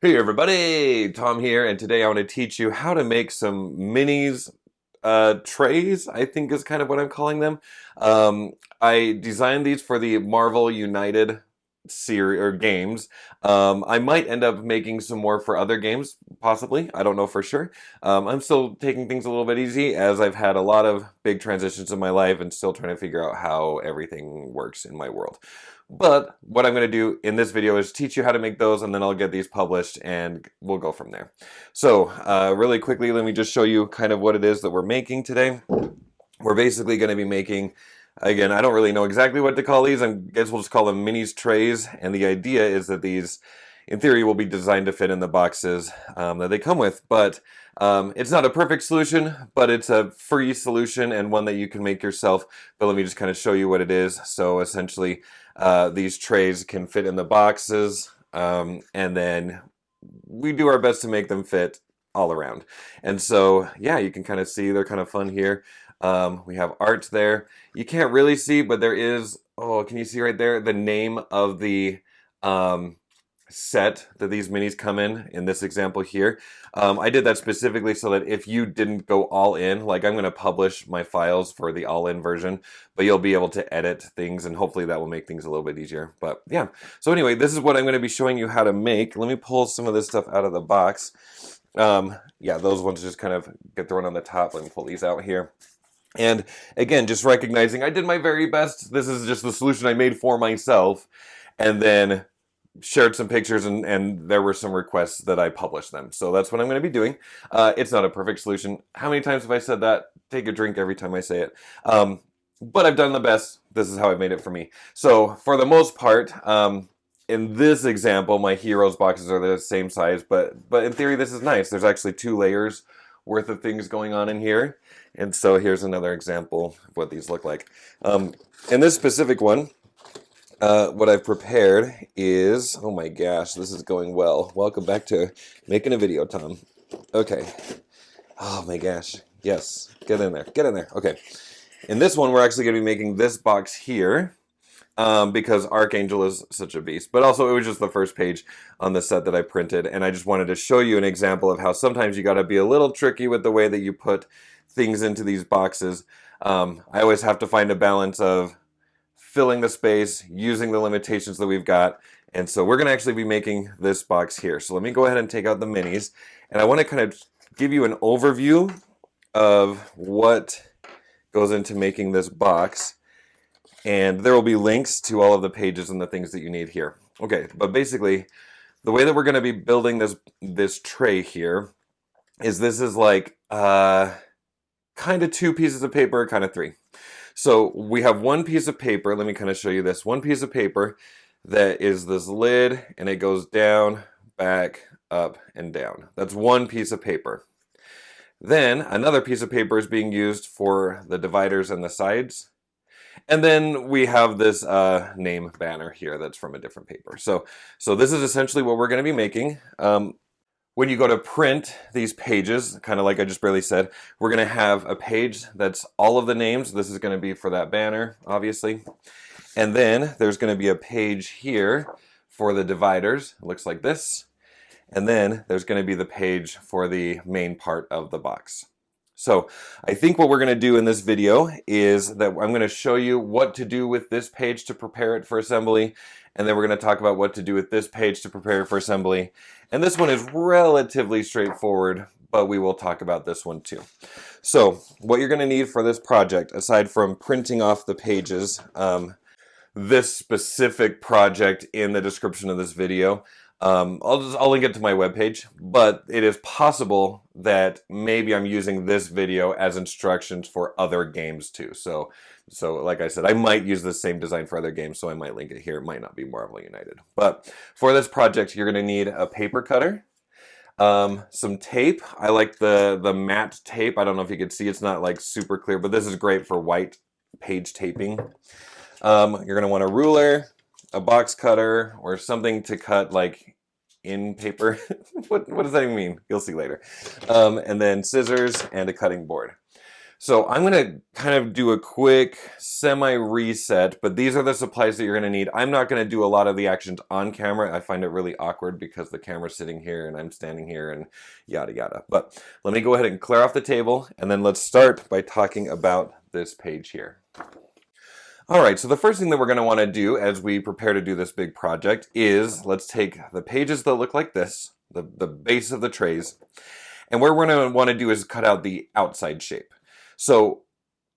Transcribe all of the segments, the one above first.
Hey everybody, Tom here, and today I want to teach you how to make some minis trays, I think is kind of what I'm calling them. Um, I designed these for the Marvel United series or games. I might end up making some more for other games, possibly. I don't know for sure. I'm still taking things a little bit easy as I've had a lot of big transitions in my life and still trying to figure out how everything works in my world. But what I'm going to do in this video is teach you how to make those, and then I'll get these published and we'll go from there. So really quickly, let me just show you kind of what it is that we're making today. We're basically going to be making, again, I don't really know exactly what to call these. I guess we'll just call them minis trays. And the idea is that these, in theory, will be designed to fit in the boxes that they come with. But it's not a perfect solution, but it's a free solution and one that you can make yourself. But let me just kind of show you what it is. So essentially, these trays can fit in the boxes, and then we do our best to make them fit all around. And so, yeah, you can kind of see they're kind of fun here. We have art there. You can't really see, but there is, oh, can you see right there the name of the set that these minis come in this example here. I did that specifically so that if you didn't go all in, like I'm going to publish my files for the all-in version, but you'll be able to edit things and hopefully that will make things a little bit easier. But yeah, so anyway, this is what I'm going to be showing you how to make. Let me pull some of this stuff out of the box. Yeah, those ones just kind of get thrown on the top. Let me pull these out here. And again, just recognizing I did my very best. This is just the solution I made for myself. And then shared some pictures and there were some requests that I published them. So that's what I'm going to be doing. It's not a perfect solution. How many times have I said that? Take a drink every time I say it. But I've done the best. This is how I've made it for me. So for the most part, in this example, my heroes boxes are the same size, but in theory, this is nice. There's actually 2 layers worth of things going on in here. And so here's another example of what these look like. In this specific one, what I've prepared is, oh my gosh, this is going well. Welcome back to making a video, Tom. Okay. Oh my gosh. Yes. Get in there. Get in there. Okay. In this one, we're actually going to be making this box here because Archangel is such a beast. But also, it was just the first page on the set that I printed. And I just wanted to show you an example of how sometimes you got to be a little tricky with the way that you put things into these boxes. I always have to find a balance of filling the space, using the limitations that we've got. And so we're going to actually be making this box here. So let me go ahead and take out the minis. And I want to kind of give you an overview of what goes into making this box. And there will be links to all of the pages and the things that you need here. Okay, but basically, the way that we're going to be building this tray here is this is like kind of 2 pieces of paper, kind of 3. So we have one piece of paper. Let me kind of show you this. One piece of paper that is this lid, and it goes down, back, up, and down. That's one piece of paper. Then another piece of paper is being used for the dividers and the sides. And then we have this name banner here that's from a different paper. So this is essentially what we're going to be making. When you go to print these pages, kind of like I just barely said, we're going to have a page that's all of the names. This is going to be for that banner, obviously. And then there's going to be a page here for the dividers. It looks like this. And then there's going to be the page for the main part of the box. So I think what we're going to do in this video is that I'm going to show you what to do with this page to prepare it for assembly. And then we're going to talk about what to do with this page to prepare it for assembly. And this one is relatively straightforward, but we will talk about this one too. So what you're going to need for this project, aside from printing off the pages, this specific project in the description of this video, I'll link it to my webpage, but it is possible that maybe I'm using this video as instructions for other games too. So like I said, I might use the same design for other games, so I might link it here. It might not be Marvel United. But for this project, you're going to need a paper cutter, some tape. I like the matte tape. I don't know if you can see, it's not like super clear, but this is great for white page taping. You're going to want a ruler, a box cutter, or something to cut like in paper. what does that even mean? You'll see later. And then scissors and a cutting board. So I'm going to kind of do a quick semi-reset, but these are the supplies that you're going to need. I'm not going to do a lot of the actions on camera. I find it really awkward because the camera's sitting here and I'm standing here and yada yada. But let me go ahead and clear off the table, and then let's start by talking about this page here. All right, so the first thing that we're going to want to do as we prepare to do this big project is let's take the pages that look like this, the base of the trays, and what we're going to want to do is cut out the outside shape. So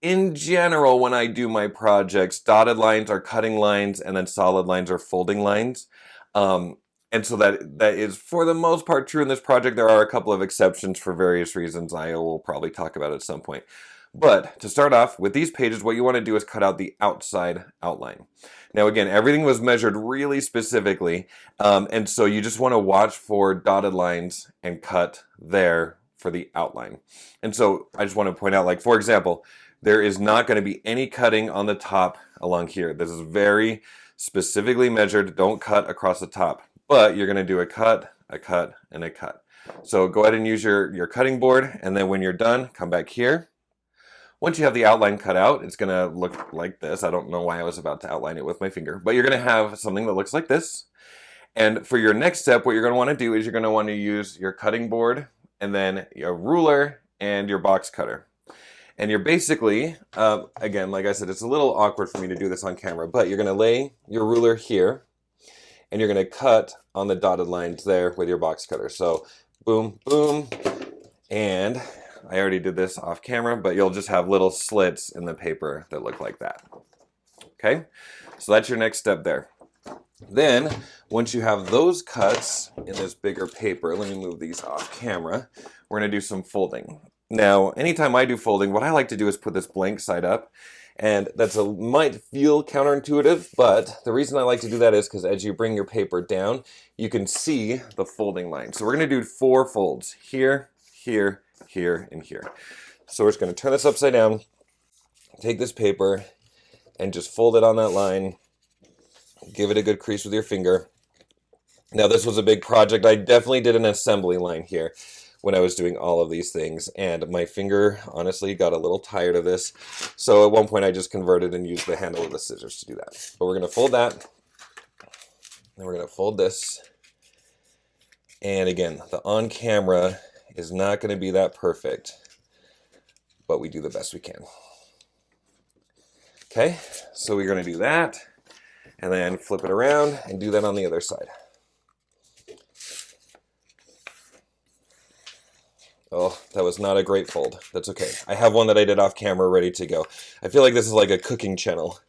in general, when I do my projects, dotted lines are cutting lines and then solid lines are folding lines. And so that is for the most part true in this project. There are a couple of exceptions for various reasons I will probably talk about at some point. But to start off with these pages, what you want to do is cut out the outside outline. Now again, everything was measured really specifically, and so you just want to watch for dotted lines and cut there for the outline. And so I just want to point out, like for example, there is not going to be any cutting on the top along here. This is very specifically measured. Don't cut across the top, but you're going to do a cut, and a cut. So go ahead and use your cutting board, and then when you're done, come back here. Once you have the outline cut out, it's going to look like this. I don't know why I was about to outline it with my finger, but you're going to have something that looks like this. And for your next step, what you're going to want to do is you're going to want to use your cutting board and then your ruler and your box cutter. And you're basically, again, like I said, it's a little awkward for me to do this on camera, but you're going to lay your ruler here and you're going to cut on the dotted lines there with your box cutter. So boom, boom, and I already did this off camera, but you'll just have little slits in the paper that look like that. Okay, so that's your next step there. Then, once you have those cuts in this bigger paper, let me move these off camera, we're going to do some folding. Now, anytime I do folding, what I like to do is put this blank side up, and might feel counterintuitive, but the reason I like to do that is because as you bring your paper down, you can see the folding line. So we're going to do 4 folds, here, here, here, and here. So we're just going to turn this upside down, take this paper, and just fold it on that line. Give it a good crease with your finger. Now this was a big project. I definitely did an assembly line here when I was doing all of these things, and my finger honestly got a little tired of this. So at one point I just converted and used the handle of the scissors to do that. But we're going to fold that, and we're going to fold this. And again, the on camera is not going to be that perfect, but we do the best we can. Okay, so we're going to do that. And then flip it around and do that on the other side. Oh, that was not a great fold. That's okay. I have one that I did off camera ready to go. I feel like this is like a cooking channel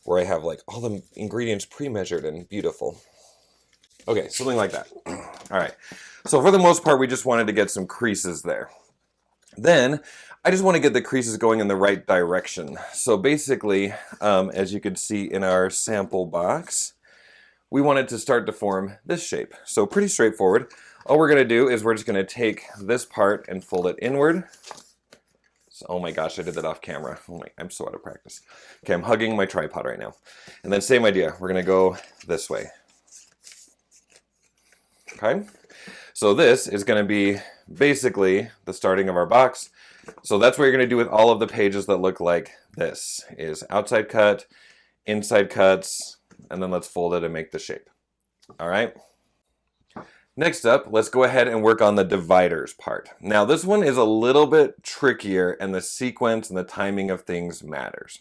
where I have like all the ingredients pre-measured and beautiful. Okay, something like that. All right. So for the most part, we just wanted to get some creases there. Then I just want to get the creases going in the right direction. So basically, as you can see in our sample box, we wanted to start to form this shape. So pretty straightforward. All we're going to do is we're just going to take this part and fold it inward. So, oh my gosh, I did that off camera. Oh my, I'm so out of practice. Okay, I'm hugging my tripod right now. And then same idea, we're going to go this way. Okay, so this is going to be basically the starting of our box. So that's what you're going to do with all of the pages that look like this, is outside cut, inside cuts, and then let's fold it and make the shape. All right. Next up, let's go ahead and work on the dividers part. Now this one is a little bit trickier, and the sequence and the timing of things matters.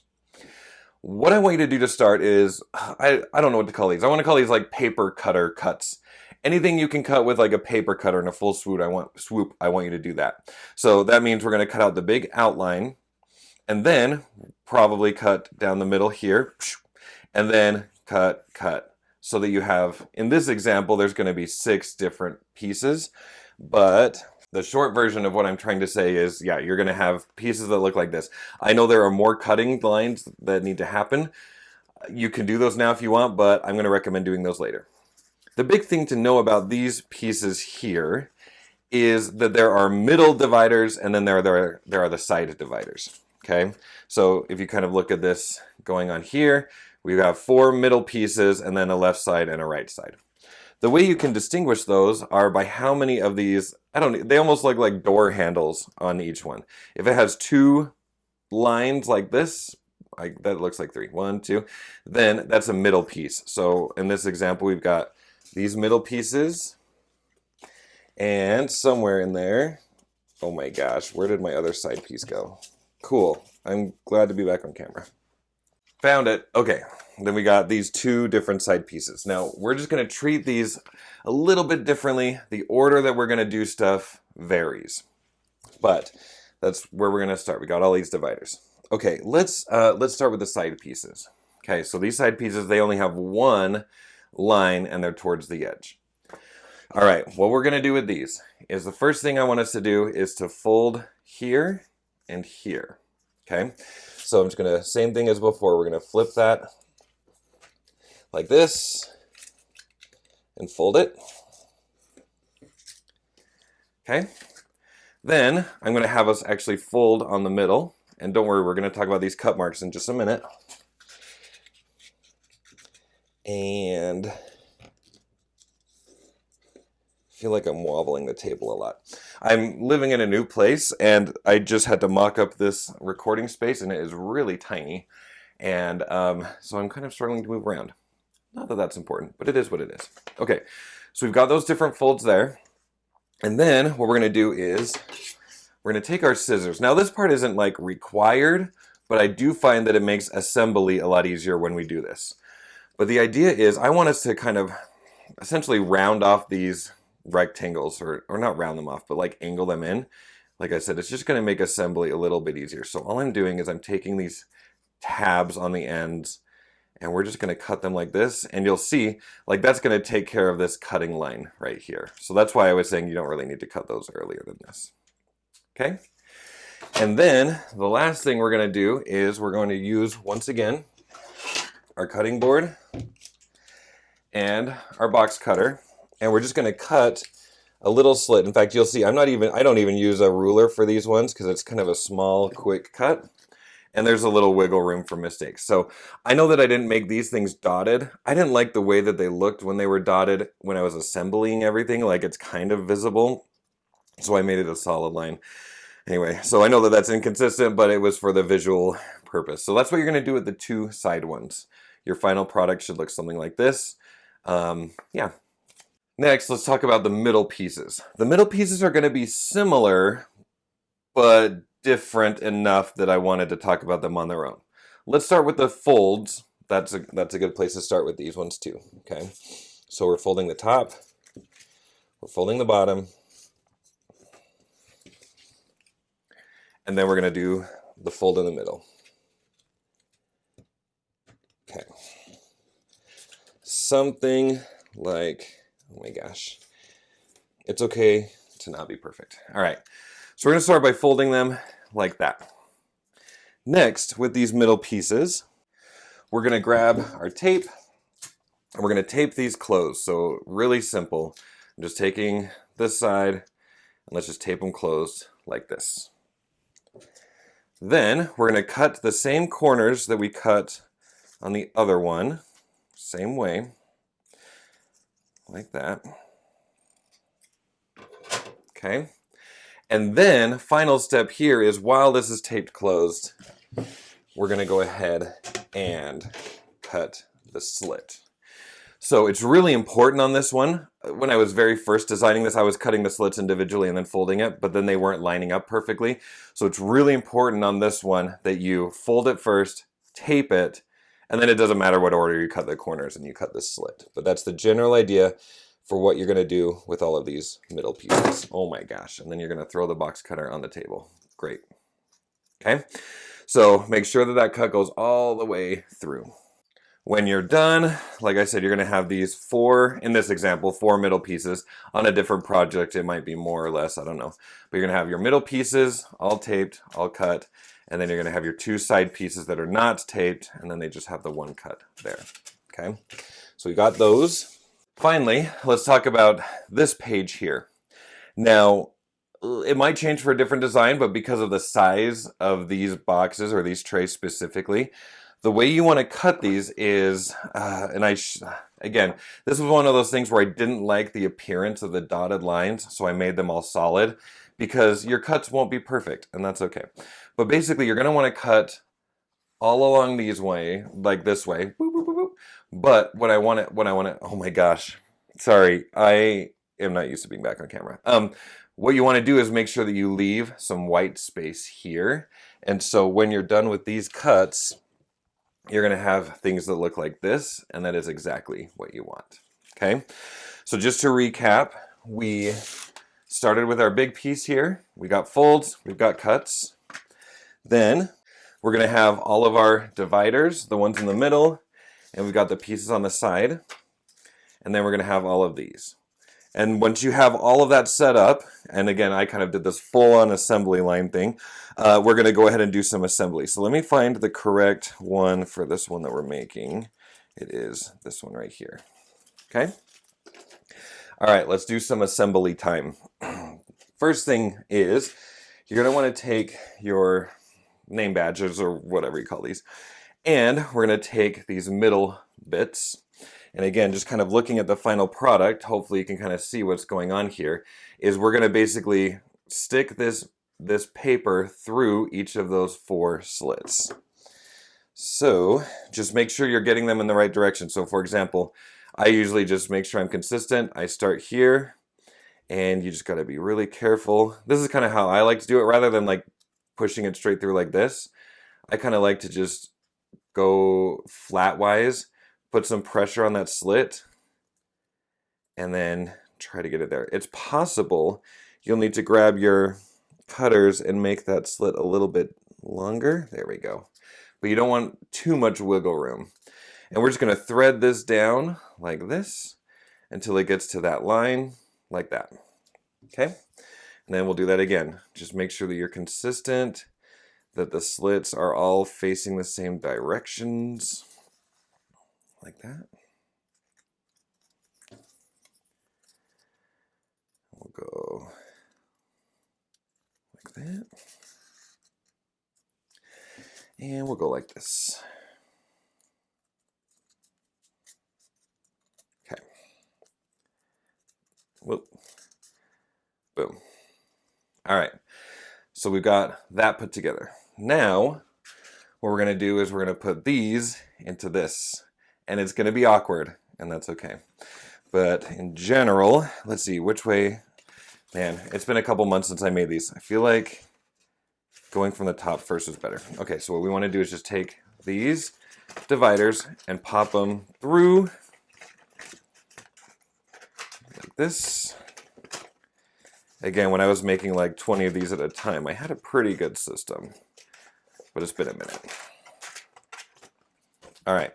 What I want you to do to start is, I don't know what to call these. I want to call these like paper cutter cuts. Anything you can cut with like a paper cutter in a full swoop, I want you to do that. So that means we're going to cut out the big outline, and then probably cut down the middle here, and then cut, so that you have, in this example, there's going to be 6 different pieces, but the short version of what I'm trying to say is, yeah, you're going to have pieces that look like this. I know there are more cutting lines that need to happen. You can do those now if you want, but I'm going to recommend doing those later. The big thing to know about these pieces here is that there are middle dividers, and then there are the side dividers. Okay, so if you kind of look at this going on here, we have 4 middle pieces and then a left side and a right side. The way you can distinguish those are by how many of these, they almost look like door handles on each one. If it has 2 lines like this, that looks like 3. 1, 2. Then that's a middle piece. So in this example, we've got these middle pieces, and somewhere in there, oh my gosh, where did my other side piece go? Cool. I'm glad to be back on camera. Found it. Okay. Then we got these 2 different side pieces. Now, we're just going to treat these a little bit differently. The order that we're going to do stuff varies. But that's where we're going to start. We got all these dividers. Okay, let's start with the side pieces. Okay, so these side pieces, they only have one line and they're towards the edge. All right, what we're going to do with these is the first thing I want us to do is to fold here and here. Okay, so I'm just going to, same thing as before, we're going to flip that like this and fold it. Okay, then I'm going to have us actually fold on the middle. And don't worry, we're going to talk about these cut marks in just a minute. And I feel like I'm wobbling the table a lot. I'm living in a new place, and I just had to mock up this recording space, and it is really tiny. And so I'm kind of struggling to move around. Not that that's important, but it is what it is. Okay, so we've got those different folds there. And then what we're going to do is we're going to take our scissors. Now this part isn't like required, but I do find that it makes assembly a lot easier when we do this. But the idea is I want us to kind of essentially round off these rectangles, or not round them off, but like angle them in. Like I said, it's just going to make assembly a little bit easier. So all I'm doing is I'm taking these tabs on the ends and we're just going to cut them like this, and you'll see like that's going to take care of this cutting line right here. So that's why I was saying you don't really need to cut those earlier than this. Okay, and then the last thing we're going to do is we're going to use, once again, our cutting board and our box cutter, and we're just going to cut a little slit. In fact, you'll see I don't even use a ruler for these ones because it's kind of a small, quick cut, and there's a little wiggle room for mistakes. So I know that I didn't make these things dotted. I didn't like the way that they looked when they were dotted when I was assembling everything, like it's kind of visible. So I made it a solid line. Anyway, so I know that that's inconsistent, but it was for the visual purpose. So that's what you're going to do with the 2 side ones. Your final product should look something like this. Yeah. Next, let's talk about the middle pieces. The middle pieces are going to be similar, but different enough that I wanted to talk about them on their own. Let's start with the folds. That's a good place to start with these ones too. Okay. So we're folding the top. We're folding the bottom. And then we're going to do the fold in the middle. Okay. Something like, oh my gosh. It's okay to not be perfect. All right. So we're going to start by folding them like that. Next, with these middle pieces, we're going to grab our tape and we're going to tape these closed. So really simple. I'm just taking this side and let's just tape them closed like this. Then we're going to cut the same corners that we cut on the other one, same way, like that. Okay. And then final step here is while this is taped closed, we're going to go ahead and cut the slit. So it's really important on this one. When I was very first designing this, I was cutting the slits individually and then folding it, but then they weren't lining up perfectly. So it's really important on this one that you fold it first, tape it, and then it doesn't matter what order you cut the corners and you cut the slit. But that's the general idea for what you're going to do with all of these middle pieces. Oh my gosh. And then you're going to throw the box cutter on the table. Great. Okay. So make sure that that cut goes all the way through. When you're done, like I said, you're going to have these 4, in this example, 4 middle pieces. On a different project, it might be more or less, I don't know. But you're going to have your middle pieces all taped, all cut, and then you're going to have your 2 side pieces that are not taped, and then they just have the 1 cut there. Okay, so we got those. Finally, let's talk about this page here. Now, it might change for a different design, but because of the size of these boxes, or these trays specifically, the way you want to cut these is, again, this was one of those things where I didn't like the appearance of the dotted lines, so I made them all solid because your cuts won't be perfect, and that's okay. But basically, you're going to want to cut all along these way, like this way. Boop, boop, boop, boop. But what I want to, oh my gosh, sorry, I am not used to being back on camera. What you want to do is make sure that you leave some white space here. And so when you're done with these cuts, you're going to have things that look like this, and that is exactly what you want. Okay, so just to recap, we started with our big piece here. We got folds, we've got cuts. Then we're going to have all of our dividers, the ones in the middle, and we've got the pieces on the side. And then we're going to have all of these. And once you have all of that set up, and again, I kind of did this full-on assembly line thing, we're going to go ahead and do some assembly. So let me find the correct one for this one that we're making. It is this one right here. Okay? All right, let's do some assembly time. First thing is, you're going to want to take your name badges or whatever you call these, and we're going to take these middle bits. And again, just kind of looking at the final product, hopefully you can kind of see what's going on here, is we're going to basically stick this paper through each of those 4 slits. So just make sure you're getting them in the right direction. So for example, I usually just make sure I'm consistent. I start here, and you just got to be really careful. This is kind of how I like to do it, rather than like pushing it straight through like this. I kind of like to just go flatwise, put some pressure on that slit, and then try to get it there. It's possible you'll need to grab your cutters and make that slit a little bit longer. There we go. But you don't want too much wiggle room. And we're just going to thread this down like this until it gets to that line like that. Okay? And then we'll do that again. Just make sure that you're consistent, that the slits are all facing the same directions. Like that. We'll go like that. And we'll go like this. Okay. Whoop. Boom. All right. So we've got that put together. Now, what we're going to do is we're going to put these into this. And it's going to be awkward, and that's okay. But in general, let's see, which way, man, it's been a couple months since I made these. I feel like going from the top first is better. Okay, so what we want to do is just take these dividers and pop them through like this. Again, when I was making like 20 of these at a time, I had a pretty good system, but it's been a minute. All right.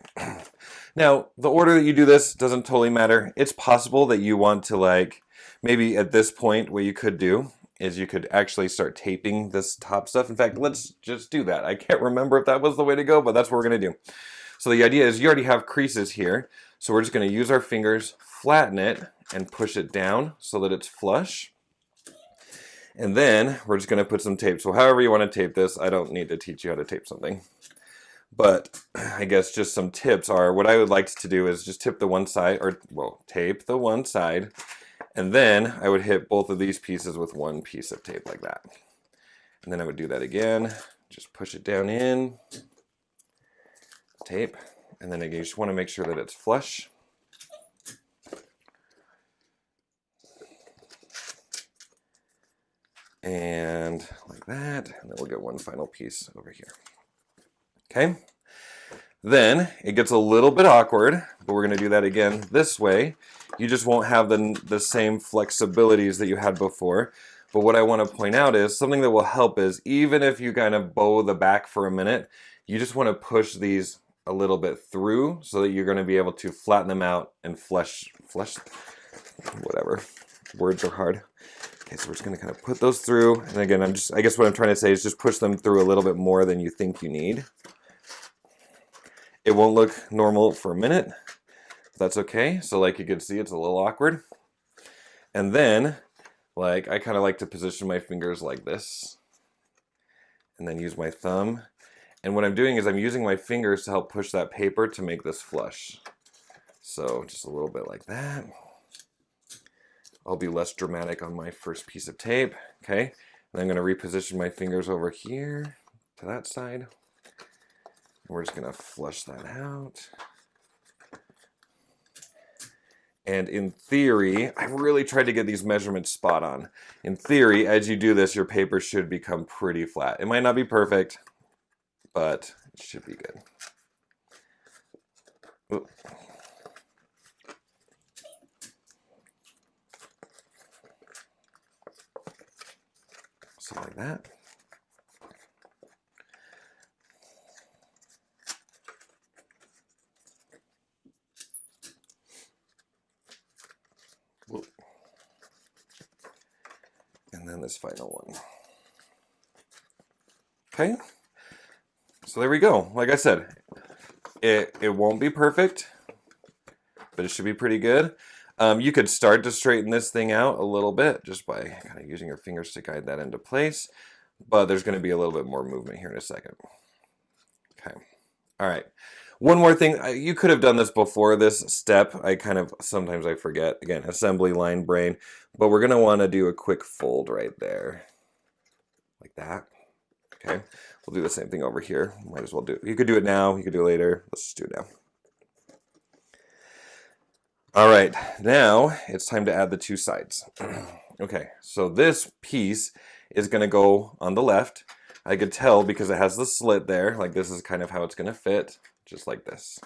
Now, the order that you do this doesn't totally matter. It's possible that you want to, like, maybe at this point, what you could do is you could actually start taping this top stuff. In fact, let's just do that. I can't remember if that was the way to go, but that's what we're going to do. So the idea is you already have creases here. So we're just going to use our fingers, flatten it, and push it down so that it's flush. And then we're just going to put some tape. So however you want to tape this, I don't need to teach you how to tape something. But I guess just some tips are, what I would like to do is just tip the one side, or, well, tape the one side, and then I would hit both of these pieces with one piece of tape like that. And then I would do that again, just push it down in, tape, and then again, you just want to make sure that it's flush. And like that, and then we'll get one final piece over here. Okay, then it gets a little bit awkward, but we're going to do that again this way. You just won't have the same flexibilities that you had before. But what I want to point out is something that will help is, even if you kind of bow the back for a minute, you just want to push these a little bit through so that you're going to be able to flatten them out and flush, whatever, words are hard. Okay, so we're just going to kind of put those through. And again, I guess what I'm trying to say is just push them through a little bit more than you think you need. It won't look normal for a minute. That's okay. So like you can see, it's a little awkward. And then, like, I kind of like to position my fingers like this. And then use my thumb. And what I'm doing is I'm using my fingers to help push that paper to make this flush. So just a little bit like that. I'll be less dramatic on my first piece of tape. Okay, and I'm going to reposition my fingers over here to that side. And we're just going to flush that out. And in theory, I really tried to get these measurements spot on. In theory, as you do this, your paper should become pretty flat. It might not be perfect, but it should be good. Ooh. Something like that. Ooh. And then this final one. Okay, so there we go. Like I said, it won't be perfect, but it should be pretty good. You could start to straighten this thing out a little bit just by kind of using your fingers to guide that into place, but there's going to be a little bit more movement here in a second. Okay, all right. One more thing, you could have done this before this step. Sometimes I forget. Again, assembly line brain, but we're going to want to do a quick fold right there, like that. Okay, we'll do the same thing over here. Might as well do it. You could do it now, you could do it later. Let's just do it now. All right, now it's time to add the two sides. Okay, so this piece is going to go on the left. I could tell because it has the slit there, like this is kind of how it's going to fit, just like this.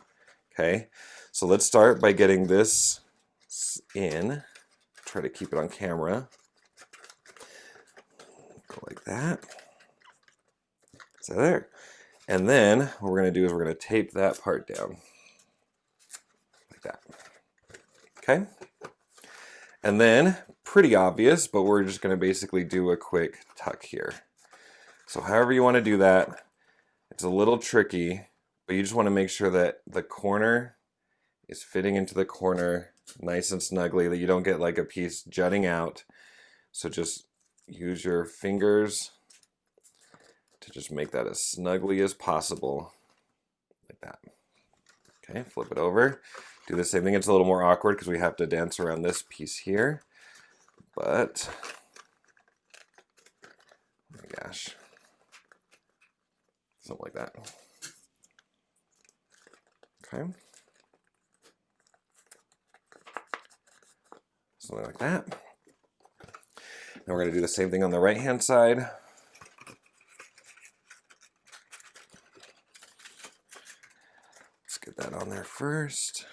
Okay, so let's start by getting this in. Try to keep it on camera. Go like that. So there. And then what we're going to do is we're going to tape that part down. Like that. Okay. And then, pretty obvious, but we're just going to basically do a quick tuck here. So however you want to do that, it's a little tricky, but you just want to make sure that the corner is fitting into the corner nice and snugly, that you don't get like a piece jutting out. So just use your fingers to just make that as snugly as possible, like that. Okay, flip it over. Do the same thing. It's a little more awkward because we have to dance around this piece here, but oh my gosh, something like that. Okay, something like that. Now we're going to do the same thing on the right hand side. Let's get that on there first.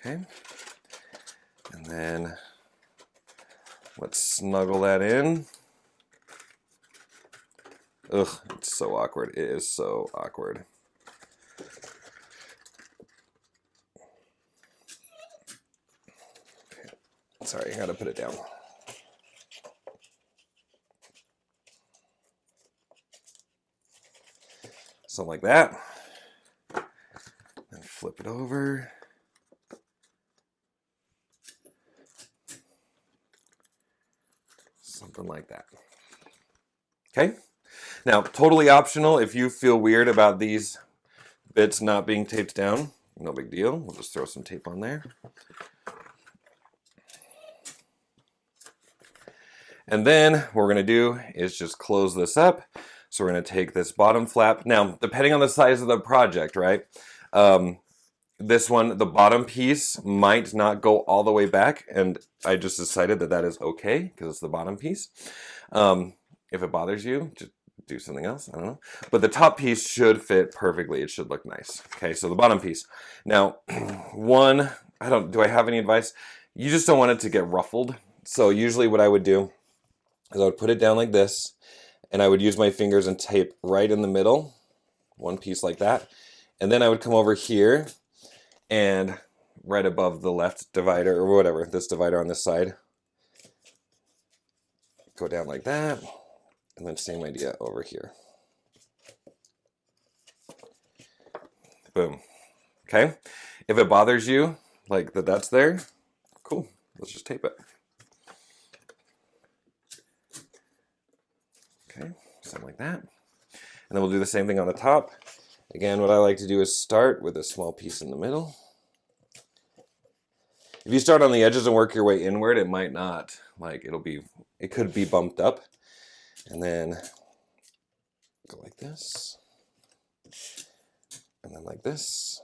Okay, and then let's snuggle that in. Ugh, it's so awkward. It is so awkward. Okay. Sorry, I gotta put it down. Something like that. And flip it over. Something like that. Okay, now totally optional. If you feel weird about these bits not being taped down, no big deal. We'll just throw some tape on there. And then what we're going to do is just close this up. So we're going to take this bottom flap. Now, depending on the size of the project, right? This one, the bottom piece might not go all the way back, and I just decided that that is okay because it's the bottom piece. If it bothers you, just do something else, I don't know. But the top piece should fit perfectly. It should look nice. Okay, so the bottom piece. Now, do I have any advice? You just don't want it to get ruffled. So usually what I would do is I would put it down like this, and I would use my fingers and tape right in the middle, one piece like that. And then I would come over here and right above the left divider, or whatever, this divider on this side, go down like that, and then same idea over here. Boom. Okay, if it bothers you, like that's there, cool, let's just tape it. Okay, something like that. And then we'll do the same thing on the top. Again, what I like to do is start with a small piece in the middle. If you start on the edges and work your way inward, it might not. Like it could be bumped up. And then go like this. And then like this.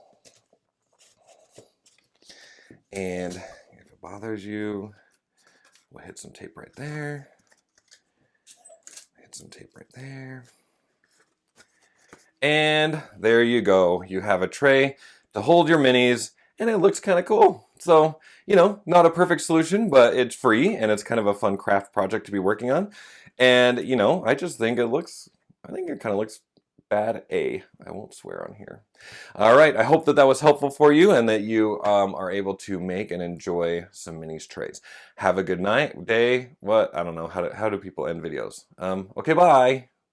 And if it bothers you, we'll hit some tape right there. Hit some tape right there. And there you go. You have a tray to hold your minis, and it looks kind of cool. So, not a perfect solution, but it's free, and it's kind of a fun craft project to be working on. And, I just think it kind of looks bad A. I won't swear on here. All right, I hope that was helpful for you and that you are able to make and enjoy some minis trays. Have a good night, day, what? I don't know. How do people end videos? Okay, bye.